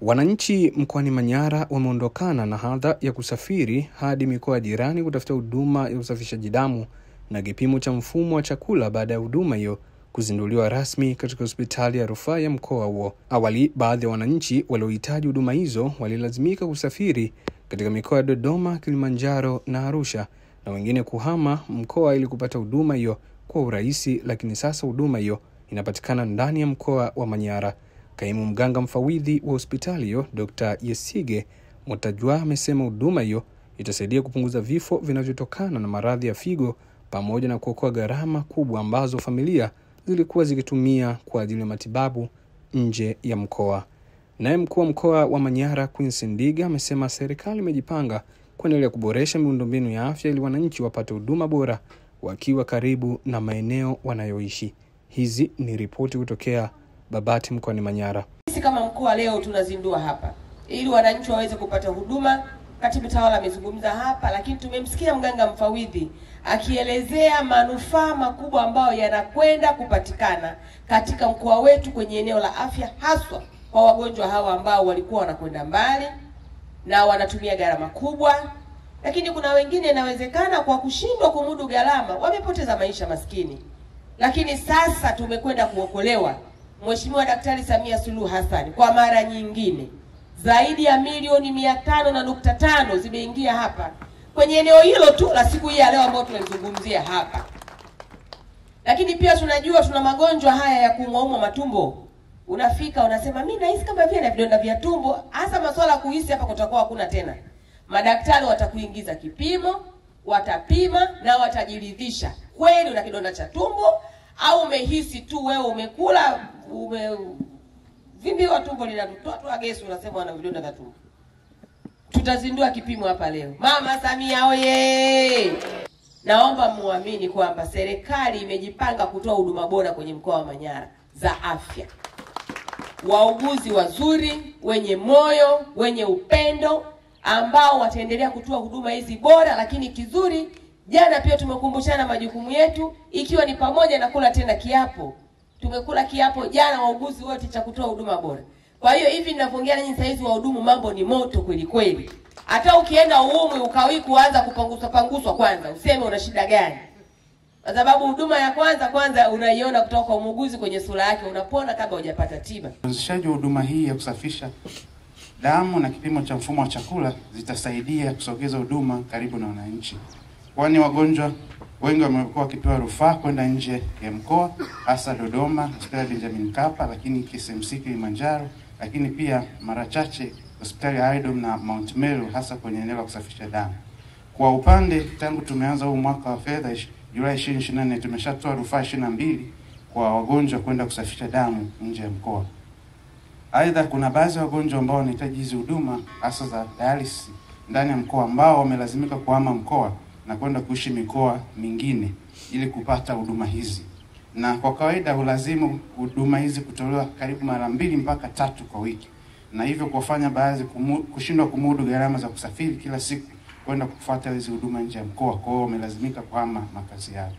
Wananchi mkoani Manyara wameondokana na hadha ya kusafiri hadi mikoa jirani kutafuta huduma ya usafishaji damu na kipimo cha mfumo wa chakula baada ya huduma hiyo kuzinduliwa rasmi katika hospitali ya rufaa ya mkoa huo. Awali, baadhi ya wananchi waliohitaji huduma hizo walilazimika kusafiri katika mikoa ya Dodoma, Kilimanjaro na Arusha, na wengine kuhama mkoa ili kupata huduma hiyo kwa urahisi, lakini sasa huduma hiyo inapatikana ndani ya mkoa wa Manyara. Kaimu mganga mfawidhi wa hospitali hiyo, Dr. Yesige Mutajwa, amesema huduma hiyo itasaidia kupunguza vifo vinavyotokana na maradhi ya figo pamoja na kuokoa gharama kubwa ambazo familia zilikuwa zikitumia kwa ajili ya matibabu nje ya mkoa. Naye mkuu wa mkoa wa Manyara Quincy Ndiga amesema serikali imejipanga kuendelea kuboresha miundombinu ya afya ili wananchi wapate huduma bora wakiwa karibu na maeneo wanayoishi. Hizi ni ripoti kutokea Babati mkoani Manyara. Sisi kama mkoa leo tunazindua hapa ili wananchi waweze kupata huduma. Katibu tawala amezungumza hapa, lakini tumemsikia mganga mfawidhi akielezea manufaa makubwa ambayo yanakwenda kupatikana katika mkoa wetu kwenye eneo la afya, haswa kwa wagonjwa hawa ambao walikuwa wanakwenda mbali na wanatumia gharama kubwa. Lakini kuna wengine inawezekana kwa kushindwa kumudu gharama wamepoteza maisha maskini. Lakini sasa tumekwenda kuokolewa. Mheshimiwa Daktari Samia Suluhu Hassan kwa mara nyingine zaidi ya milioni 500.5 zimeingia hapa kwenye eneo hilo tu la siku hii ya leo ambayo tunalizungumzia hapa. Lakini pia tunajua tuna magonjwa haya ya kuumwa matumbo. Unafika unasema mimi nahisi kama vile na vidonda vya tumbo, hasa masuala kuhisi hapa kutakuwa hakuna tena. Madaktari watakuingiza kipimo, watapima na watajiridhisha kweli una kidonda cha tumbo au umehisi tu wewe umekula vimbiwa tumbo linatoa gesi unasema una vidonda vya tumbo. Tutazindua kipimo hapa leo. Mama Samia oye! Naomba muamini kwamba serikali imejipanga kutoa huduma bora kwenye mkoa wa Manyara za afya. Wauguzi wazuri, wenye moyo, wenye upendo ambao wataendelea kutoa huduma hizi bora. Lakini kizuri, jana pia tumekumbushana majukumu yetu, ikiwa ni pamoja na kula tena kiapo. Tumekula kiapo jana wauguzi wote cha kutoa huduma bora. Kwa hiyo hivi ninavyoongea nanyi sasa hivi wahudumu mambo ni moto kweli kweli. Hata ukienda uumwe ukawi kuanza panguswa kwanza, useme una shida gani. Kwa sababu huduma ya kwanza unaiona kutoka kwa muuguzi kwenye sura yake, unapona kabla hujapata tiba. Uanzishaji wa huduma hii ya kusafisha damu na kipimo cha mfumo wa chakula zitasaidia kusogeza huduma karibu na wananchi. Kwani wagonjwa wengi wamekuwa wakipewa rufaa kwenda nje ya mkoa, hasa Dodoma, hospitali Benjamin Mkapa, lakini KCMC Kilimanjaro, lakini pia mara chache hospitali ya Idom na Mount Meru, hasa kwenye eneo la kusafisha damu. Kwa upande, tangu tumeanza huu mwaka wa fedha Julai 2024 tumeshatoa rufaa 22 kwa wagonjwa kwenda kusafisha damu nje ya mkoa. Aidha, kuna baadhi ya wagonjwa ambao wanahitaji hizo huduma hasa za dialysis ndani ya mkoa ambao wamelazimika kuhama mkoa na kwenda kuishi mikoa mingine ili kupata huduma hizi. Na kwa kawaida hulazimu huduma hizi kutolewa karibu mara 2 mpaka 3 kwa wiki. Na hivyo kufanya baadhi kushindwa kumudu gharama za kusafiri kila siku kwenda kufuata hizo huduma nje ya mkoa, kwa hiyo wamelazimika kuhama makazi yao.